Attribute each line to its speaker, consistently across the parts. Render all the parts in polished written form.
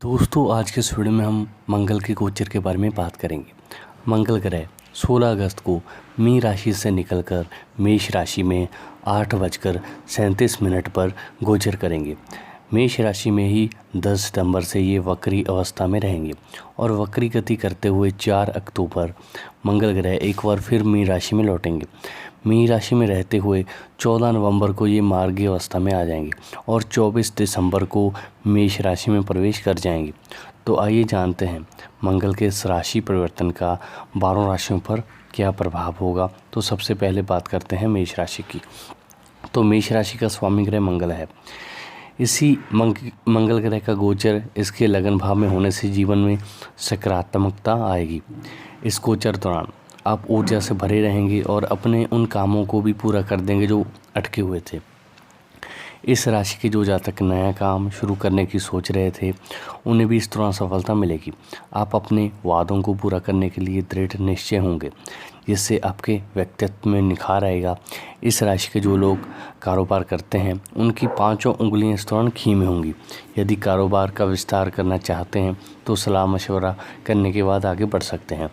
Speaker 1: दोस्तों, आज के इस वीडियो में हम मंगल के गोचर के बारे में बात करेंगे। मंगल ग्रह 16 अगस्त को मीन राशि से निकलकर मेष राशि में 8:37 पर गोचर करेंगे। मेष राशि में ही 10 सितंबर से ये वक्री अवस्था में रहेंगे और वक्री गति करते हुए 4 अक्टूबर मंगल ग्रह एक बार फिर मीन राशि में लौटेंगे। मीन राशि में रहते हुए 14 नवंबर को ये मार्गी अवस्था में आ जाएंगे और 24 दिसंबर को मेष राशि में प्रवेश कर जाएंगे। तो आइए जानते हैं मंगल के इस राशि परिवर्तन का 12 राशियों पर क्या प्रभाव होगा। तो सबसे पहले बात करते हैं मेष राशि की। तो मेष राशि का स्वामी ग्रह मंगल है। इसी मंगल ग्रह का गोचर इसके लगन भाव में होने से जीवन में सकारात्मकता आएगी। इस गोचर दौरान आप ऊर्जा से भरे रहेंगे और अपने उन कामों को भी पूरा कर देंगे जो अटके हुए थे। इस राशि के जो जातक नया काम शुरू करने की सोच रहे थे उन्हें भी इस दौरान सफलता मिलेगी। आप अपने वादों को पूरा करने के लिए दृढ़ निश्चय होंगे, जिससे आपके व्यक्तित्व में निखार आएगा। इस राशि के जो लोग कारोबार करते हैं उनकी 5 उंगलियां इस दौरान खींच होंगी। यदि कारोबार का विस्तार करना चाहते हैं तो सलाह मशवरा करने के बाद आगे बढ़ सकते हैं।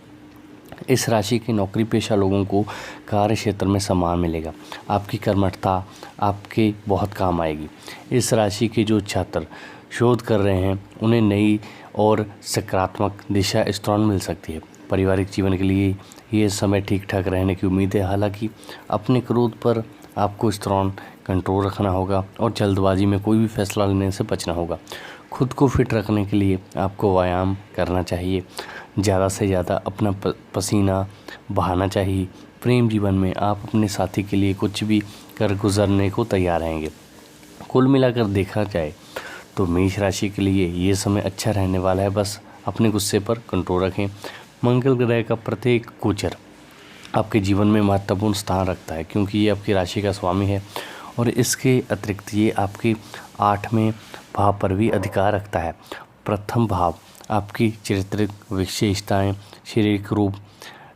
Speaker 1: इस राशि के नौकरी पेशा लोगों को कार्य क्षेत्र में सम्मान मिलेगा। आपकी कर्मठता आपके बहुत काम आएगी। इस राशि के जो छात्र शोध कर रहे हैं उन्हें नई और सकारात्मक दिशा इस दौरान मिल सकती है। पारिवारिक जीवन के लिए ये समय ठीक ठाक रहने की उम्मीद है। हालांकि अपने क्रोध पर आपको इस दौरान कंट्रोल रखना होगा और जल्दबाजी में कोई भी फैसला लेने से बचना होगा। खुद को फिट रखने के लिए आपको व्यायाम करना चाहिए। ज़्यादा से ज़्यादा अपना पसीना बहाना चाहिए। प्रेम जीवन में आप अपने साथी के लिए कुछ भी कर गुजरने को तैयार रहेंगे। कुल मिलाकर देखा जाए तो मेष राशि के लिए ये समय अच्छा रहने वाला है। बस अपने गुस्से पर कंट्रोल रखें। मंगल ग्रह का प्रत्येक गोचर आपके जीवन में महत्वपूर्ण स्थान रखता है, क्योंकि ये आपकी राशि का स्वामी है और इसके अतिरिक्त ये आपके 8वें भाव पर भी अधिकार रखता है। प्रथम भाव आपकी चारित्रिक विशेषताएं, शारीरिक रूप,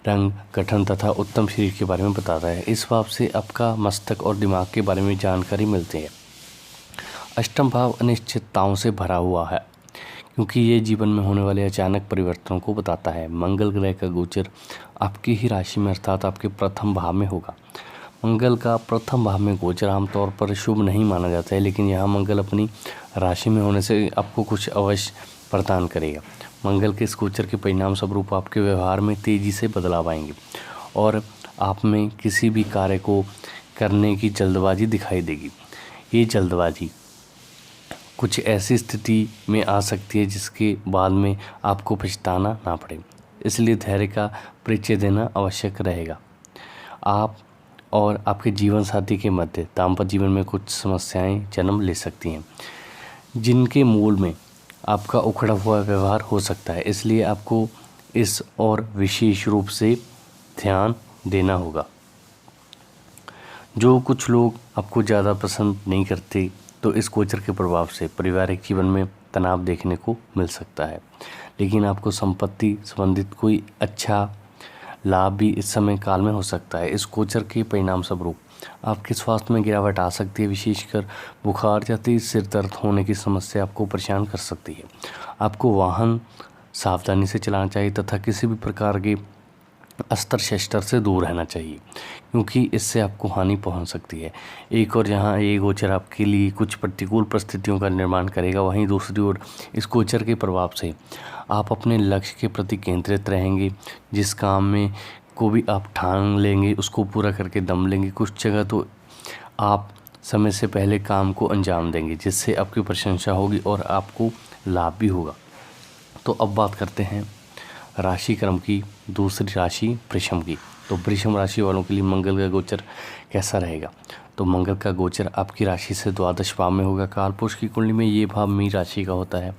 Speaker 1: रंग, गठन तथा उत्तम शरीर के बारे में बताता है। इस भाव से आपका मस्तिष्क और दिमाग के बारे में जानकारी मिलती है। अष्टम भाव अनिश्चितताओं से भरा हुआ है, क्योंकि ये जीवन में होने वाले अचानक परिवर्तनों को बताता है। मंगल ग्रह का गोचर आपकी ही राशि में अर्थात आपके प्रथम भाव में होगा। मंगल का प्रथम भाव में गोचर आमतौर पर शुभ नहीं माना जाता है, लेकिन यहाँ मंगल अपनी राशि में होने से आपको कुछ अवश्य प्रदान करेगा। मंगल के इस गोचर के परिणाम स्वरूप आपके व्यवहार में तेज़ी से बदलाव आएंगे और आप में किसी भी कार्य को करने की जल्दबाजी दिखाई देगी। ये जल्दबाजी कुछ ऐसी स्थिति में आ सकती है जिसके बाद में आपको पछताना ना पड़े, इसलिए धैर्य का परिचय देना आवश्यक रहेगा। आप और आपके जीवन साथी के मध्य दाम्पत्य जीवन में कुछ समस्याएं जन्म ले सकती हैं, जिनके मूल में आपका उखड़ा हुआ व्यवहार हो सकता है। इसलिए आपको इस और विशेष रूप से ध्यान देना होगा। जो कुछ लोग आपको ज़्यादा पसंद नहीं करते, तो इस गोचर के प्रभाव से पारिवारिक जीवन में तनाव देखने को मिल सकता है, लेकिन आपको संपत्ति संबंधित कोई अच्छा लाभ भी इस समय काल में हो सकता है। इस गोचर के परिणाम स्वरूप आपके स्वास्थ्य में गिरावट आ सकती है। विशेषकर बुखार या तेज सिर दर्द होने की समस्या आपको परेशान कर सकती है। आपको वाहन सावधानी से चलाना चाहिए तथा किसी भी प्रकार के अस्त्र शस्त्र से दूर रहना चाहिए, क्योंकि इससे आपको हानि पहुंच सकती है। एक और जहां ये गोचर आपके लिए कुछ प्रतिकूल परिस्थितियों का निर्माण करेगा, वहीं दूसरी ओर इस गोचर के प्रभाव से आप अपने लक्ष्य के प्रति केंद्रित रहेंगे। जिस काम में को भी आप ठान लेंगे उसको पूरा करके दम लेंगे। कुछ जगह तो आप समय से पहले काम को अंजाम देंगे, जिससे आपकी प्रशंसा होगी और आपको लाभ भी होगा। तो अब बात करते हैं राशि क्रम की दूसरी राशि वृषभ की। तो वृषभ राशि वालों के लिए मंगल का गोचर कैसा रहेगा। तो मंगल का गोचर आपकी राशि से द्वादश भाव में होगा। कालपुरुष की कुंडली में ये भाव मीन राशि का होता है,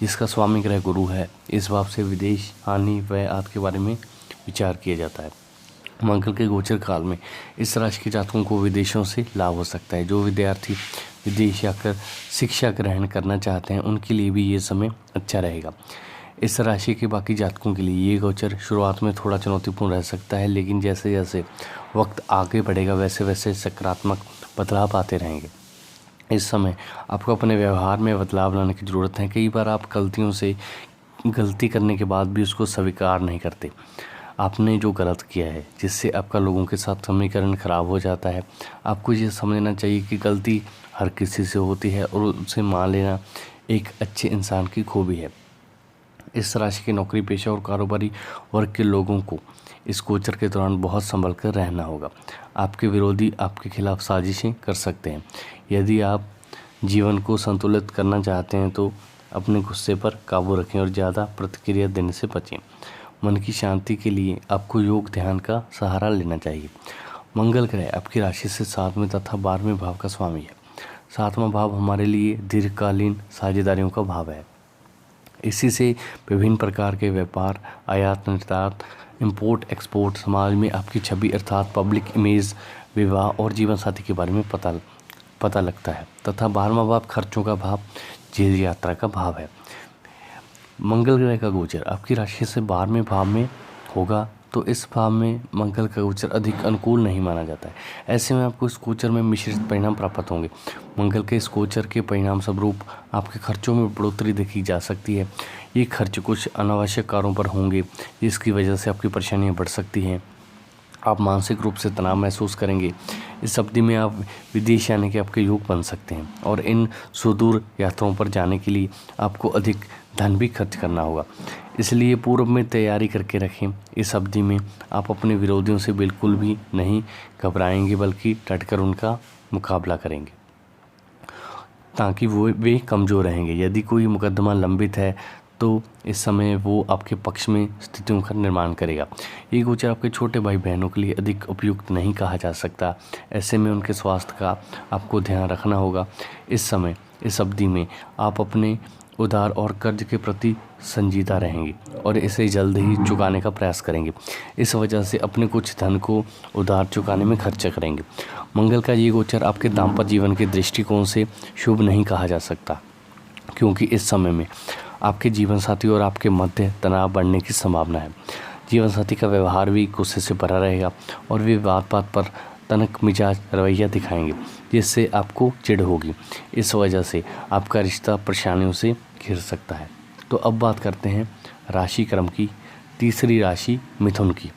Speaker 1: जिसका स्वामी ग्रह गुरु है। इस भाव से विदेश, हानि, व्यय आदि के बारे में विचार किया जाता है। मंगल के गोचर काल में इस राशि के जातकों को विदेशों से लाभ हो सकता है। जो विद्यार्थी विदेश जाकर शिक्षा ग्रहण करना चाहते हैं उनके लिए भी ये समय अच्छा रहेगा। इस राशि के बाकी जातकों के लिए ये गोचर शुरुआत में थोड़ा चुनौतीपूर्ण रह सकता है, लेकिन जैसे जैसे वक्त आगे बढ़ेगा वैसे वैसे सकारात्मक बदलाव आते रहेंगे। इस समय आपको अपने व्यवहार में बदलाव लाने की ज़रूरत है। कई बार आप गलती करने के बाद भी उसको स्वीकार नहीं करते। आपने जो गलत किया है जिससे आपका लोगों के साथ समीकरण खराब हो जाता है। आपको ये समझना चाहिए कि गलती हर किसी से होती है और उसे मान लेना एक अच्छे इंसान की खूबी है। इस राशि के नौकरी पेशा और कारोबारी वर्ग के लोगों को इस गोचर के दौरान बहुत संभल कर रहना होगा। आपके विरोधी आपके खिलाफ साजिशें कर सकते हैं। यदि आप जीवन को संतुलित करना चाहते हैं तो अपने गुस्से पर काबू रखें और ज़्यादा प्रतिक्रिया देने से बचें। मन की शांति के लिए आपको योग ध्यान का सहारा लेना चाहिए। मंगल ग्रह आपकी राशि से 7वें तथा 12वें भाव का स्वामी है। 7वां भाव हमारे लिए दीर्घकालीन साझेदारियों का भाव है। इसी से विभिन्न प्रकार के व्यापार, आयात निर्यात, इंपोर्ट एक्सपोर्ट, समाज में आपकी छवि अर्थात पब्लिक इमेज, विवाह और जीवन साथी के बारे में पता लगता है। तथा 12वां भाव खर्चों का भाव, जेल यात्रा का भाव है। मंगल ग्रह का गोचर आपकी राशि से 12वें भाव में होगा तो इस भाव में मंगल का गोचर अधिक अनुकूल नहीं माना जाता है। ऐसे में आपको इस गोचर में मिश्रित परिणाम प्राप्त होंगे। मंगल के इस गोचर के परिणाम स्वरूप आपके खर्चों में बढ़ोतरी देखी जा सकती है। ये खर्च कुछ अनावश्यक कारों पर होंगे जिसकी वजह से आपकी परेशानियां बढ़ सकती हैं। आप मानसिक रूप से तनाव महसूस करेंगे। इस अवधि में आप विदेश जाने के आपके योग बन सकते हैं और इन सुदूर यात्राओं पर जाने के लिए आपको अधिक धन भी खर्च करना होगा। इसलिए पूर्व में तैयारी करके रखें। इस अवधि में आप अपने विरोधियों से बिल्कुल भी नहीं घबराएंगे बल्कि डटकर उनका मुकाबला करेंगे ताकि वे कमज़ोर रहेंगे। यदि कोई मुकदमा लंबित है तो इस समय वो आपके पक्ष में स्थितियों का निर्माण करेगा। ये गोचर आपके छोटे भाई बहनों के लिए अधिक उपयुक्त नहीं कहा जा सकता। ऐसे में उनके स्वास्थ्य का आपको ध्यान रखना होगा। इस अवधि में आप अपने उधार और कर्ज के प्रति संजीदा रहेंगे और इसे जल्द ही चुकाने का प्रयास करेंगे। इस वजह से अपने कुछ धन को उधार चुकाने में खर्च करेंगे। मंगल का ये गोचर आपके दाम्पत्य जीवन के दृष्टिकोण से शुभ नहीं कहा जा सकता, क्योंकि इस समय में आपके जीवन साथी और आपके मध्य तनाव बढ़ने की संभावना है। जीवन साथी का व्यवहार भी गुस्से से भरा रहेगा और वे बात पर तनक मिजाज रवैया दिखाएंगे जिससे आपको चिढ़ होगी। इस वजह से आपका रिश्ता परेशानियों से घिर सकता है। तो अब बात करते हैं राशि क्रम की, तीसरी राशि मिथुन की।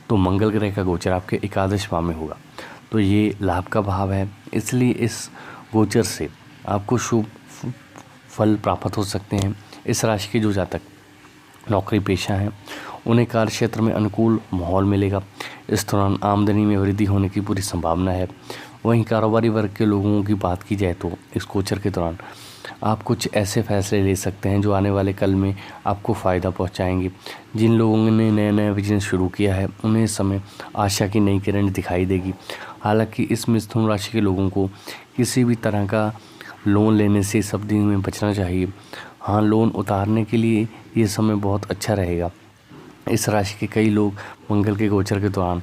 Speaker 1: तो मंगल ग्रह का गोचर आपके एकादश भाव में होगा तो ये लाभ का भाव है। इसलिए इस गोचर से आपको शुभ फल प्राप्त हो सकते हैं। इस राशि के जो जातक नौकरी पेशा हैं उन्हें कार्य क्षेत्र में अनुकूल माहौल मिलेगा। इस दौरान आमदनी में वृद्धि होने की पूरी संभावना है। वहीं कारोबारी वर्ग के लोगों की बात की जाए तो इस गोचर के दौरान आप कुछ ऐसे फैसले ले सकते हैं जो आने वाले कल में आपको फ़ायदा पहुंचाएंगे। जिन लोगों ने नया बिजनेस शुरू किया है उन्हें इस समय आशा की नई किरण दिखाई देगी। हालांकि इस मिथुन राशि के लोगों को किसी भी तरह का लोन लेने से इस अवधि में बचना चाहिए। हाँ, लोन उतारने के लिए ये समय बहुत अच्छा रहेगा। इस राशि के कई लोग मंगल के गोचर के दौरान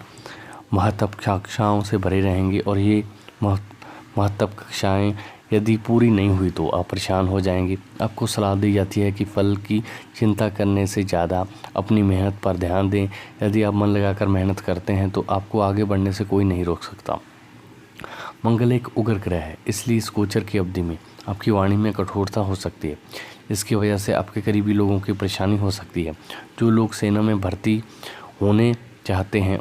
Speaker 1: महत्वाकांक्षाओं से भरे रहेंगे और ये महत्वाकांक्षाएं यदि पूरी नहीं हुई तो आप परेशान हो जाएंगे। आपको सलाह दी जाती है कि फल की चिंता करने से ज़्यादा अपनी मेहनत पर ध्यान दें। यदि आप मन लगाकर मेहनत करते हैं तो आपको आगे बढ़ने से कोई नहीं रोक सकता। मंगल एक उग्र ग्रह है, इसलिए इस गोचर की अवधि में आपकी वाणी में कठोरता हो सकती है। इसकी वजह से आपके करीबी लोगों की परेशानी हो सकती है। जो लोग सेना में भर्ती होने चाहते हैं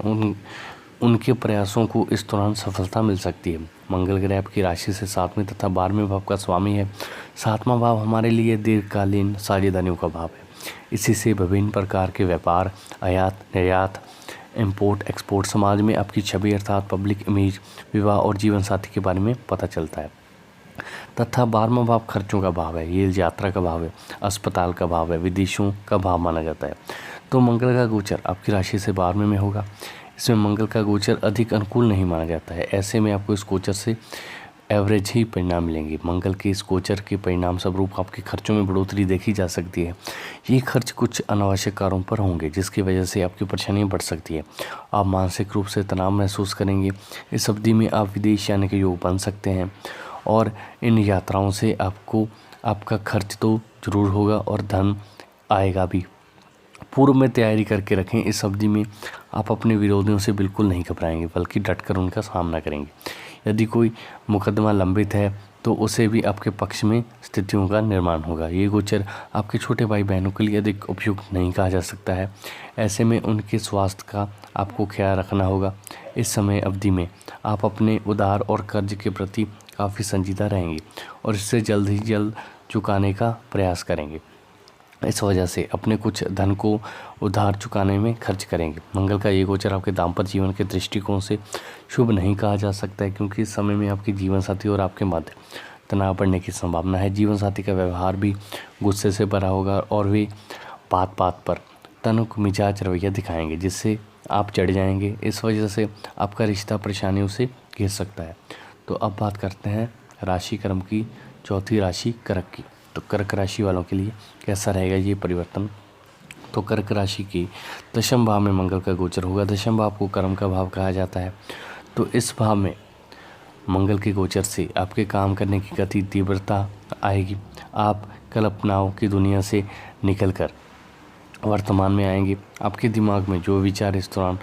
Speaker 1: उनके प्रयासों को इस दौरान सफलता मिल सकती है। मंगल ग्रह आपकी राशि से 7वें तथा 12वें भाव का स्वामी है। 7वां भाव हमारे लिए दीर्घकालीन साझेदारियों का भाव है। इसी से विभिन्न प्रकार के व्यापार, आयात निर्यात, इंपोर्ट एक्सपोर्ट, समाज में आपकी छवि अर्थात पब्लिक इमेज, विवाह और जीवन साथी के बारे में पता चलता है। तथा 12वां भाव खर्चों का भाव है, ये यात्रा का भाव है, अस्पताल का भाव है, विदेशों का भाव माना जाता है। तो मंगल का गोचर आपकी राशि से 12वें में होगा। इसमें मंगल का गोचर अधिक अनुकूल नहीं माना जाता है। ऐसे में आपको इस गोचर से एवरेज ही परिणाम मिलेंगे। मंगल के इस गोचर के परिणाम स्वरूप आपके खर्चों में बढ़ोतरी देखी जा सकती है। ये खर्च कुछ अनावश्यक कारों पर होंगे जिसकी वजह से आपकी परेशानियाँ बढ़ सकती है। आप मानसिक रूप से तनाव महसूस करेंगे। इस अवधि में आप विदेश जाने के योग बन सकते हैं और इन यात्राओं से आपको आपका खर्च तो ज़रूर होगा और धन आएगा भी। पूर्व में तैयारी करके रखें। इस अवधि में आप अपने विरोधियों से बिल्कुल नहीं घबराएंगे बल्कि डटकर उनका सामना करेंगे। यदि कोई मुकदमा लंबित है तो उसे भी आपके पक्ष में स्थितियों का निर्माण होगा। ये गोचर आपके छोटे भाई बहनों के लिए अधिक उपयुक्त नहीं कहा जा सकता है। ऐसे में उनके स्वास्थ्य का आपको ख्याल रखना होगा। इस समय अवधि में आप अपने उधार और कर्ज के प्रति काफ़ी संजीदा रहेंगे और इससे जल्द ही जल्द चुकाने का प्रयास करेंगे। इस वजह से अपने कुछ धन को उधार चुकाने में खर्च करेंगे। मंगल का ये गोचर आपके दाम्पत्य जीवन के दृष्टिकोण से शुभ नहीं कहा जा सकता है, क्योंकि इस समय में आपके जीवन साथी और आपके मध्य तनाव बढ़ने की संभावना है। जीवन साथी का व्यवहार भी गुस्से से भरा होगा और वे बात बात पर तनुक मिजाज रवैया दिखाएंगे, जिससे आप चढ़ जाएंगे। इस वजह से आपका रिश्ता परेशानियों से घिर सकता है। तो अब बात करते हैं राशि क्रम की चौथी राशि कर्क की। तो कर्क राशि वालों के लिए कैसा रहेगा ये परिवर्तन। तो कर्क राशि की दशम भाव में मंगल का गोचर होगा। दशम भाव को कर्म का भाव कहा जाता है। तो इस भाव में मंगल के गोचर से आपके काम करने की गति तीव्रता आएगी। आप कल्पनाओं की दुनिया से निकलकर वर्तमान में आएंगे। आपके दिमाग में जो विचार इस दौरान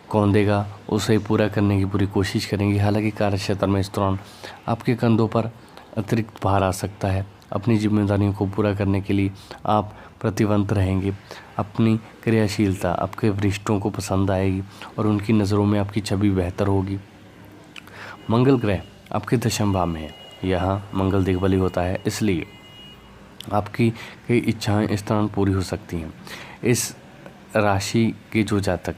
Speaker 1: कौंधेगा उसे पूरा करने की पूरी कोशिश करेंगे। हालांकि कार्यक्षेत्र में इस दौरान आपके कंधों पर अतिरिक्त भार आ सकता है। अपनी जिम्मेदारियों को पूरा करने के लिए आप प्रतिबद्ध रहेंगे। अपनी क्रियाशीलता आपके वरिष्ठों को पसंद आएगी और उनकी नज़रों में आपकी छवि बेहतर होगी। मंगल ग्रह आपके दशम भाव में है। यहाँ मंगल दिग्बली होता है, इसलिए आपकी कई इच्छाएं इस दौरान पूरी हो सकती हैं। इस राशि के जो जातक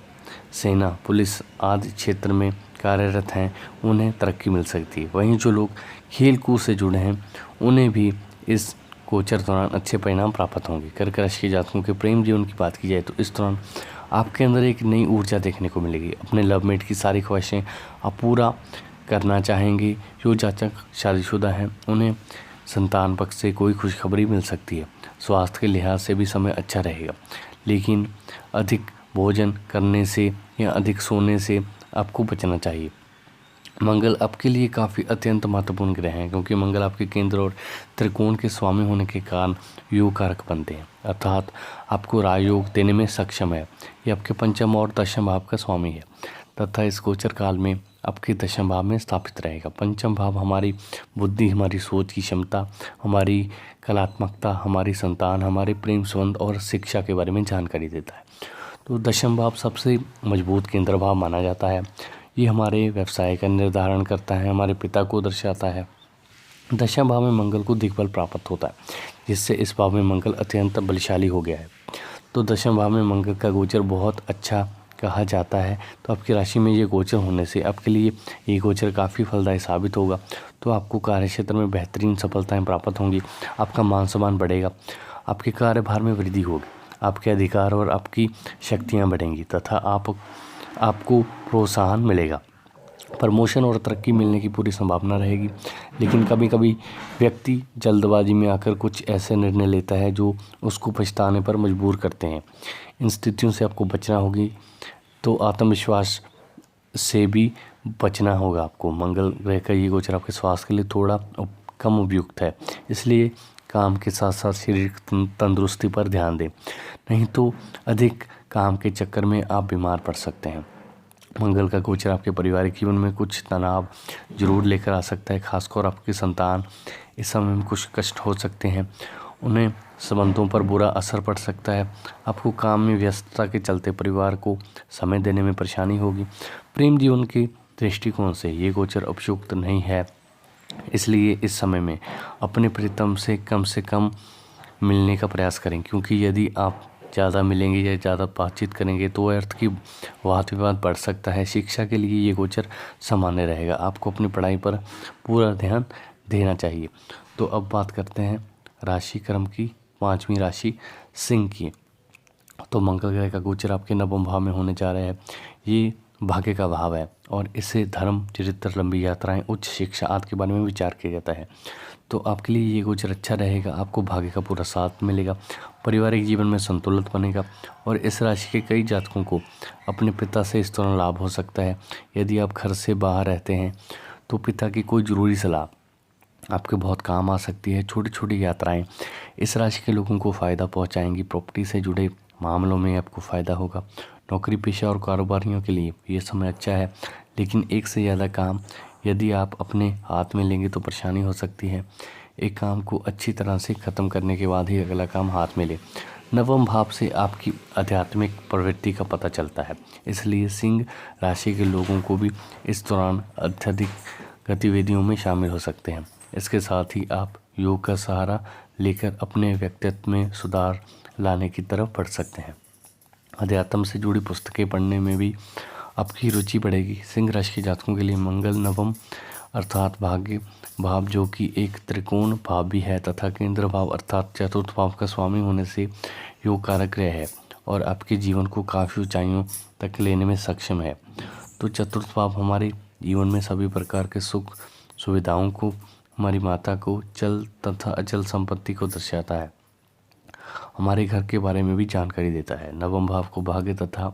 Speaker 1: सेना, पुलिस आदि क्षेत्र में कार्यरत हैं उन्हें तरक्की मिल सकती है। वहीं जो लोग खेल कूद से जुड़े हैं उन्हें भी इस गोचर दौरान अच्छे परिणाम प्राप्त होंगे। कर्क राशि के जातकों के प्रेम जीवन की बात की जाए तो इस दौरान आपके अंदर एक नई ऊर्जा देखने को मिलेगी। अपने लवमेट की सारी ख्वाहिशें आप पूरा करना चाहेंगे। जो जातक शादीशुदा हैं उन्हें संतान पक्ष से कोई खुशखबरी मिल सकती है। स्वास्थ्य के लिहाज से भी समय अच्छा रहेगा, लेकिन अधिक भोजन करने से या अधिक सोने से आपको बचना चाहिए। मंगल आपके लिए काफ़ी अत्यंत महत्वपूर्ण ग्रह हैं, क्योंकि मंगल आपके केंद्र और त्रिकोण के स्वामी होने के कारण योग कारक बनते हैं, अर्थात आपको राजयोग देने में सक्षम है। ये आपके पंचम और दशम भाव का स्वामी है तथा इस गोचर काल में आपके दशम भाव में स्थापित रहेगा। पंचम भाव हमारी बुद्धि, हमारी सोच की क्षमता, हमारी कलात्मकता, हमारी संतान, हमारे प्रेम संबंध और शिक्षा के बारे में जानकारी देता है। तो दशम भाव सबसे मजबूत केंद्र भाव माना जाता है। ये हमारे व्यवसाय का निर्धारण करता है, हमारे पिता को दर्शाता है। दशम भाव में मंगल को दिग्बल प्राप्त होता है, जिससे इस भाव में मंगल अत्यंत बलशाली हो गया है। तो दशम भाव में मंगल का गोचर बहुत अच्छा कहा जाता है। तो आपकी राशि में ये गोचर होने से आपके लिए ये गोचर काफ़ी फलदायी साबित होगा। तो आपको कार्यक्षेत्र में बेहतरीन सफलताएं प्राप्त होंगी, आपका मान सम्मान बढ़ेगा, आपके कार्यभार में वृद्धि होगी, आपके अधिकार और आपकी शक्तियां बढ़ेंगी तथा आपको प्रोत्साहन मिलेगा। प्रमोशन और तरक्की मिलने की पूरी संभावना रहेगी। लेकिन कभी कभी व्यक्ति जल्दबाजी में आकर कुछ ऐसे निर्णय लेता है जो उसको पछताने पर मजबूर करते हैं। इन स्थितियों से आपको बचना होगी। तो आत्मविश्वास से भी बचना होगा आपको। मंगल ग्रह का ये गोचर आपके स्वास्थ्य के लिए थोड़ा कम उपयुक्त है, इसलिए काम के साथ साथ शारीरिक तंदुरुस्ती पर ध्यान दें, नहीं तो अधिक काम के चक्कर में आप बीमार पड़ सकते हैं। मंगल का गोचर आपके पारिवारिक जीवन में कुछ तनाव जरूर लेकर आ सकता है, खासकर आपकी संतान इस समय में कुछ कष्ट हो सकते हैं, उन्हें संबंधों पर बुरा असर पड़ सकता है। आपको काम में व्यस्तता के चलते परिवार को समय देने में परेशानी होगी। प्रेम जीवन के दृष्टिकोण से ये गोचर उपयुक्त नहीं है, इसलिए इस समय में अपने प्रीतम से कम मिलने का प्रयास करें, क्योंकि यदि आप ज़्यादा मिलेंगे या ज़्यादा बातचीत करेंगे तो अर्थ की वाद विवाद बढ़ सकता है। शिक्षा के लिए ये गोचर सामान्य रहेगा। आपको अपनी पढ़ाई पर पूरा ध्यान देना चाहिए। तो अब बात करते हैं राशि क्रम की पांचवी राशि सिंह की। तो मंगल ग्रह का गोचर आपके नवम भाव में होने जा रहा है। ये भाग्य का भाव है और इससे धर्म, चरित्र, लंबी यात्राएं, उच्च शिक्षा आदि के बारे में विचार किया जाता है। तो आपके लिए ये गोचर अच्छा रहेगा। आपको भाग्य का पूरा साथ मिलेगा, पारिवारिक जीवन में संतुलित बनेगा और इस राशि के कई जातकों को अपने पिता से इस दौरान लाभ हो सकता है। यदि आप घर से बाहर रहते हैं तो पिता की कोई ज़रूरी सलाह आपके बहुत काम आ सकती है। छोटी छोटी यात्राएं इस राशि के लोगों को फ़ायदा पहुंचाएंगी। प्रॉपर्टी से जुड़े मामलों में आपको फ़ायदा होगा। नौकरी पेशा और कारोबारियों के लिए ये समय अच्छा है, लेकिन एक से ज़्यादा काम यदि आप अपने हाथ में लेंगे तो परेशानी हो सकती है। एक काम को अच्छी तरह से ख़त्म करने के बाद ही अगला काम हाथ में ले। नवम भाव से आपकी आध्यात्मिक प्रवृत्ति का पता चलता है, इसलिए सिंह राशि के लोगों को भी इस दौरान अत्यधिक गतिविधियों में शामिल हो सकते हैं। इसके साथ ही आप योग का सहारा लेकर अपने व्यक्तित्व में सुधार लाने की तरफ बढ़ सकते हैं। अध्यात्म से जुड़ी पुस्तकें पढ़ने में भी आपकी रुचि बढ़ेगी। सिंह राशि के जातकों के लिए मंगल नवम अर्थात भाग्य भाव, जो कि एक त्रिकोण भाव भी है तथा केंद्र भाव अर्थात चतुर्थ भाव का स्वामी होने से योग कारक ग्रह है और आपके जीवन को काफ़ी ऊंचाइयों तक लेने में सक्षम है। तो चतुर्थ भाव हमारे जीवन में सभी प्रकार के सुख सुविधाओं को, हमारी माता को, चल तथा अचल संपत्ति को दर्शाता है। हमारे घर के बारे में भी जानकारी देता है। नवम भाव को भाग्य तथा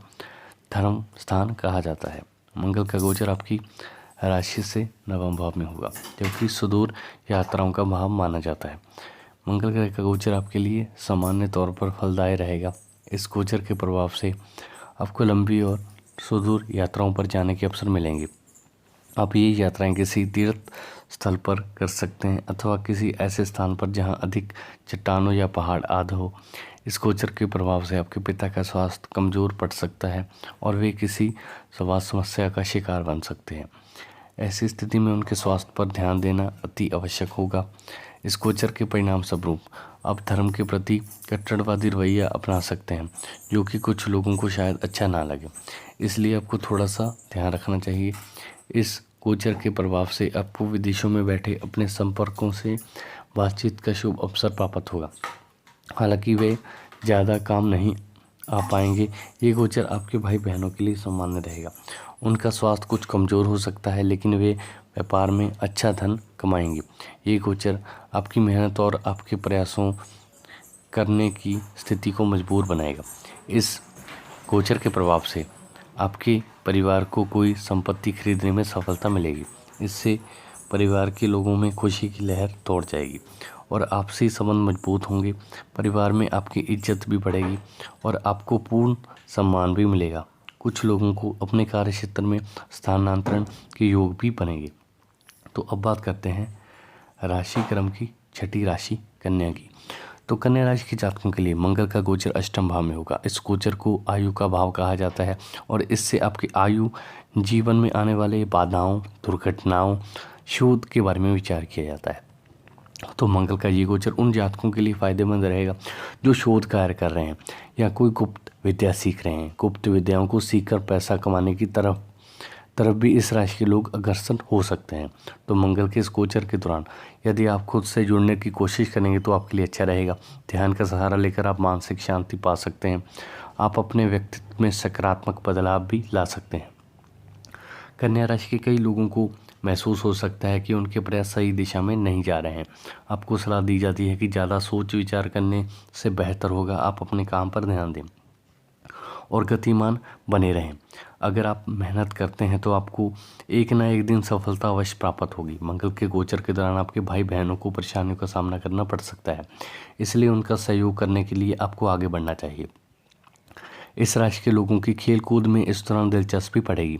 Speaker 1: धर्म स्थान कहा जाता है। मंगल का गोचर आपकी राशि से नवम भाव में होगा, जबकि सुदूर यात्राओं का भाव माना जाता है। मंगल ग्रह का गोचर आपके लिए सामान्य तौर पर फलदायी रहेगा। इस गोचर के प्रभाव से आपको लंबी और सुदूर यात्राओं पर जाने के अवसर मिलेंगे। आप ये यात्राएं किसी तीर्थ स्थल पर कर सकते हैं अथवा किसी ऐसे स्थान पर जहां अधिक चट्टानों या पहाड़ आदि हो। इस गोचर के प्रभाव से आपके पिता का स्वास्थ्य कमज़ोर पड़ सकता है और वे किसी स्वास्थ्य समस्या का शिकार बन सकते हैं। ऐसी स्थिति में उनके स्वास्थ्य पर ध्यान देना अति आवश्यक होगा। इस गोचर के परिणाम स्वरूप आप धर्म के प्रति कट्टरवादी रवैया अपना सकते हैं, जो कि कुछ लोगों को शायद अच्छा ना लगे, इसलिए आपको थोड़ा सा ध्यान रखना चाहिए। इस गोचर के प्रभाव से आपको विदेशों में बैठे अपने संपर्कों से बातचीत का शुभ अवसर प्राप्त होगा। हालांकि वे ज़्यादा काम नहीं आ पाएंगे। ये गोचर आपके भाई बहनों के लिए सामान्य रहेगा। उनका स्वास्थ्य कुछ कमज़ोर हो सकता है, लेकिन वे व्यापार में अच्छा धन कमाएंगे। ये गोचर आपकी मेहनत और आपके प्रयासों करने की स्थिति को मजबूर बनाएगा। इस गोचर के प्रभाव से आपके परिवार को कोई संपत्ति खरीदने में सफलता मिलेगी। इससे परिवार के लोगों में खुशी की लहर दौड़ जाएगी और आपसी संबंध मजबूत होंगे। परिवार में आपकी इज्जत भी बढ़ेगी और आपको पूर्ण सम्मान भी मिलेगा। कुछ लोगों को अपने कार्य क्षेत्र में स्थानांतरण के योग भी बनेंगे। तो अब बात करते हैं राशि क्रम की छठी राशि कन्या की। तो कन्या राशि के जातकों के लिए मंगल का गोचर अष्टम भाव में होगा। इस गोचर को आयु का भाव कहा जाता है और इससे आपकी आयु, जीवन में आने वाले बाधाओं, दुर्घटनाओं, शोध के बारे में विचार किया जाता है। तो मंगल का ये गोचर उन जातकों के लिए फ़ायदेमंद रहेगा जो शोध कार्य कर रहे हैं या कोई गुप्त विद्या सीख रहे हैं। गुप्त विद्याओं को सीखकर पैसा कमाने की तरफ भी इस राशि के लोग अग्रसर हो सकते हैं। तो मंगल के इस गोचर के दौरान यदि आप खुद से जुड़ने की कोशिश करेंगे तो आपके लिए अच्छा रहेगा। ध्यान का सहारा लेकर आप मानसिक शांति पा सकते हैं। आप अपने व्यक्तित्व में सकारात्मक बदलाव भी ला सकते हैं। कन्या राशि के कई लोगों को महसूस हो सकता है कि उनके प्रयास सही दिशा में नहीं जा रहे हैं। आपको सलाह दी जाती है कि ज़्यादा सोच विचार करने से बेहतर होगा आप अपने काम पर ध्यान दें और गतिमान बने रहें। अगर आप मेहनत करते हैं तो आपको एक ना एक दिन सफलता अवश्य प्राप्त होगी। मंगल के गोचर के दौरान आपके भाई बहनों को परेशानियों का सामना करना पड़ सकता है, इसलिए उनका सहयोग करने के लिए आपको आगे बढ़ना चाहिए। इस राशि के लोगों की खेल कूद में इस दौरान दिलचस्पी बढ़ेगी।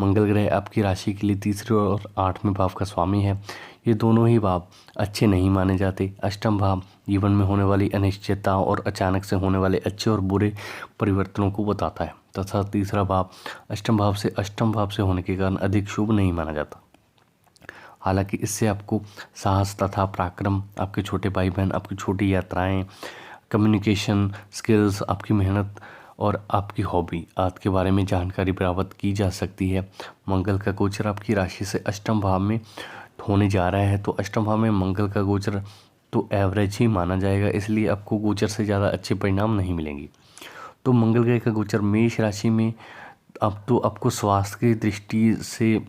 Speaker 1: मंगल ग्रह आपकी राशि के लिए तीसरे और आठवें भाव का स्वामी है। ये दोनों ही भाव अच्छे नहीं माने जाते। अष्टम भाव जीवन में होने वाली अनिश्चितताओं और अचानक से होने वाले अच्छे और बुरे परिवर्तनों को बताता है तथा तीसरा भाव अष्टम भाव से होने के कारण अधिक शुभ नहीं माना जाता। हालांकि इससे आपको साहस तथा पराक्रम, आपके छोटे भाई बहन, आपकी छोटी यात्राएं, कम्युनिकेशन स्किल्स, आपकी मेहनत और आपकी हॉबी आदि के बारे में जानकारी प्राप्त की जा सकती है। मंगल का गोचर आपकी राशि से अष्टम भाव में होने जा रहा है, तो अष्टम भाव में मंगल का गोचर तो एवरेज ही माना जाएगा, इसलिए आपको गोचर से ज़्यादा अच्छे परिणाम नहीं मिलेंगे। तो मंगल ग्रह का गोचर मेष राशि में अब तो आपको स्वास्थ्य की दृष्टि से